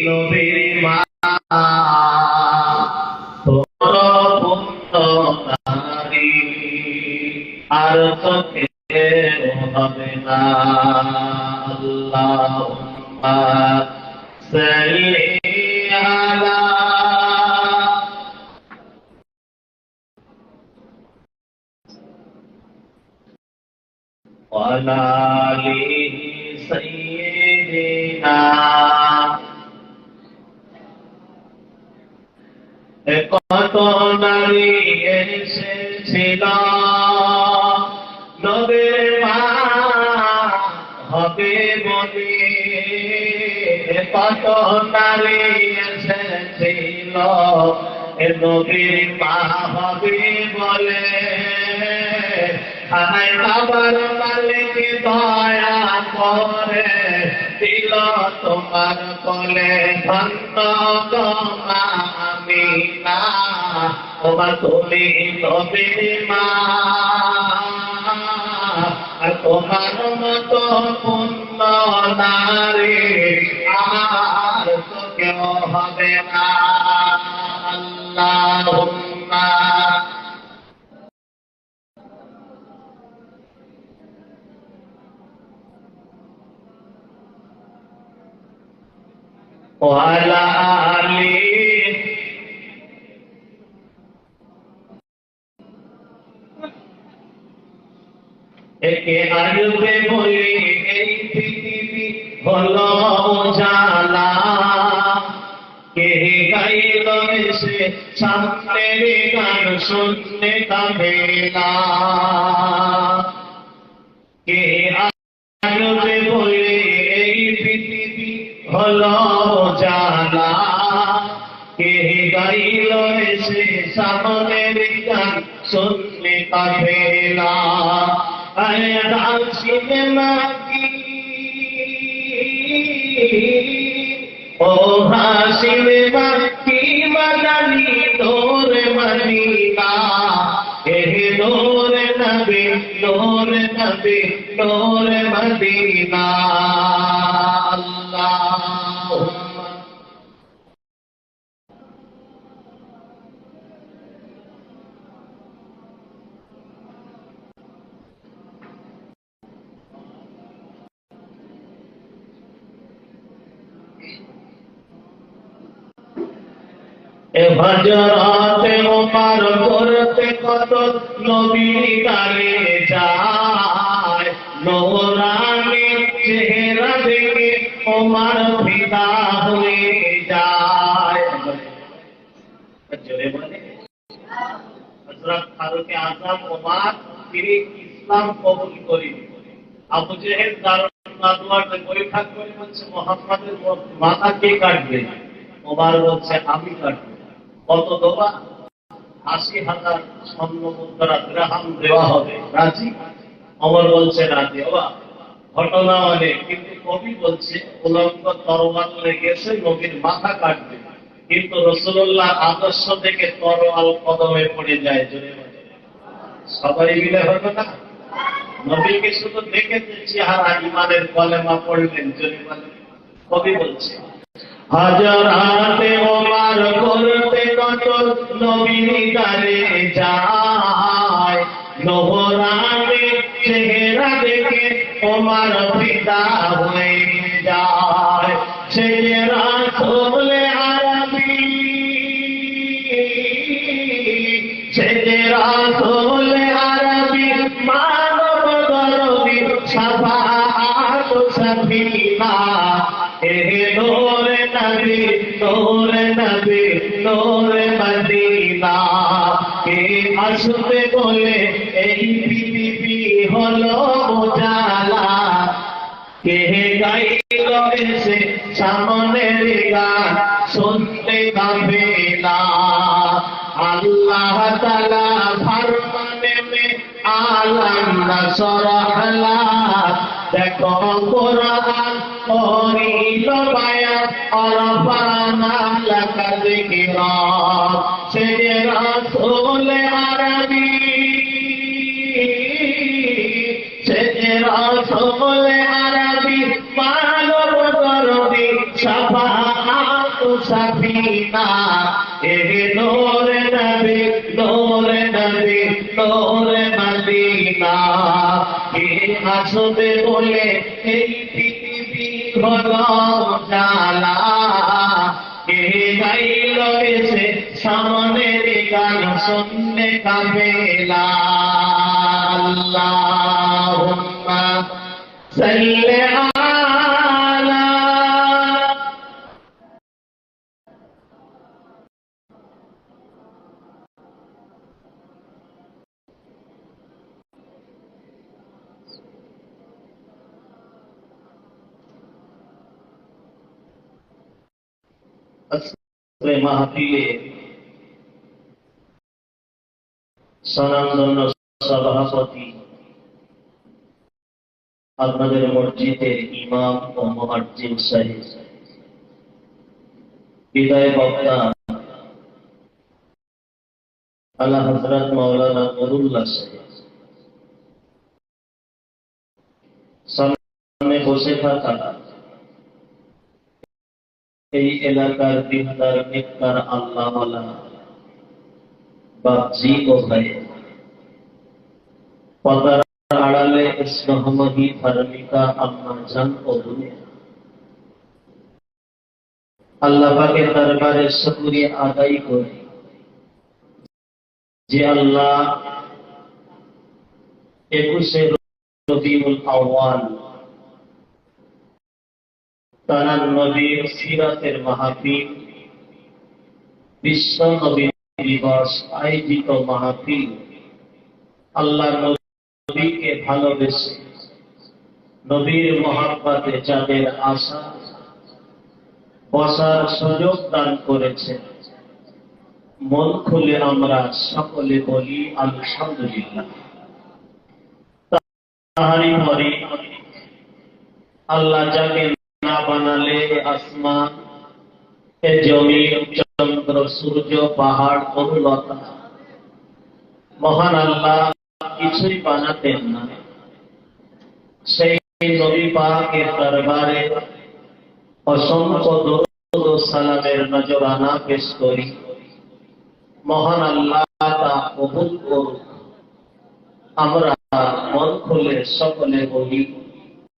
নবীর মা পুণ্যকারী আর চোখে হবে না। আল্লাহুম্মা সাল্লি আলা ওয়ালা আলিহি সাইয়্যিদিনা। কত নারী এসেছিল নবীর মা হবে বলে, কত নারী এসেছিল নবীর মা হবে বলে। হায় বাবার মালিক দয়া করে দিল তোমার কোলে, ধন্য তোমা আমিনা ওমা তুমি নবীর মা। আর তোমার মতো পুণ্য নারী আর তো কেউ হবে না। আল্লাহুম্মা ওয়ালা আলিহি। একে আসবে বলে এই পৃথিবী হলো জালা, কে গাইল এসে সামনের গান শুনতে কাবেলা। কে আসবে বলে এই পৃথিবী হলো জালা, কে গাইল এসে সামনের গান শুনতে কাবেলা। সিনেমা কি ও হাসিনেমা কি মাদানি তোরে মদিনা, এ তোরে নবী তোরে নবী তোরে মদিনা। আল্লাহুম্মা হযরতে ওমর করতে কত নবী গানে যায়, নূরানী চেহারা দেখে ওমর ফিদা হয়ে যায়। জোরে বলে হযরত ফারুক আযম ওমর তিনি ইসলাম কবুল করেন। আবু জেহেল দারুন পরীক্ষা করে বলছে মুহাম্মাদের মাথা কে কাটবে? ওমর বলছে আমি কাটবো। কত দেওয়া? ৮০,০০০ স্বর্ণ মুদ্রা দিরহাম দেওয়া হবে, রাজি? ওমর বলছে রাজি। বাবা ঘটনা অনেক, কিন্তু কবি বলছে উলঙ্গ তরোয়াল লেগেছে নবীর মাথা কাটবে, কিন্তু রাসূলুল্লাহ আদর্শ থেকে তরোয়াল কদমে পড়ে যায়। জোরে বলে সবাই মিলে হবে না? নবীকে শুধু দেখেছে চেহারা, ইমানের কলেমা পড়লেন। জোরে বলে কবি বলছে হযরতে ওমর করতে কত নবী গানে যায়, নূরানী চেহারা দেখে ওমর ফিদা হয়ে যায়। সে রাসূল আরবী, সে রাসূল আরবী মানব দরদি শাফাআত সফিনা, এ নূরে নবী নূরে নবী নূরে মদিনা। কে আসবে বলে এই পৃথিবী হলো জালা, কে গাইল এসে সামনের গান শুনতে কাবেলা। আল্লাহ তাআলা ফরমানে মে আলম নসরহলা, দেখো কোরআন করিল বায়ান আরফানা লাকা যিকরা। সে রাসূল আরবী, সে রাসূল আরবী মানব সাফিনা এ নূর নবী নূর নবী নূর মদিনা কে আসবে বলে এই পৃথিবী হলো জালা কে গাইল এসে সামনের গান শুনলে কাফেলা আল্লাহুম্মা সাল্লি আলা আজকে মাহফিলে সনাতন সভাপতি আপনাদের মসজিদের ইমাম ও মুয়াজ্জিন সাহেব, বিদায় বক্তা আলা হযরত মাওলানা নুরুল্লাহ সাহেব, সামনে বসে থাকা এই এলাকার দিনদার নেককার আল্লাহওয়ালা বাপজি ও ভাই, পর্দার আড়ালে স্নেহময়ী ধার্মিকা আম্মা জান ও দুনিয়া, আল্লাহ পাকের দরবারে শুকরিয়া আদায় করি যে আল্লাহ 21 রবিউল আউয়াল তার নবীর সিরাতের মাহফিল, বিশ্ব নবী দিবস আয়োজিত মাহফিল, আল্লাহ নবীকে ভালোবেসে নবীর মহব্বতে যাদের আশা বসার সুযোগ দান করেছেন, মন খুলে আমরা সকলে বলি আলহামদুলিল্লাহ। তাহারি পরে আল্লাহ যাকে না বানালে আসমান, জমিন, চন্দ্র, সূর্য, পাহাড়, বনলতা, মহান আল্লাহ কিছুই বানাতেন না, সেই নবী পাকের দরবারে অসংখ্য দরুদ ও সালামের নজরানা পেশ করি। মহান আল্লাহ তা কবুল করুক। আমরা মন খুলে সকলে বলি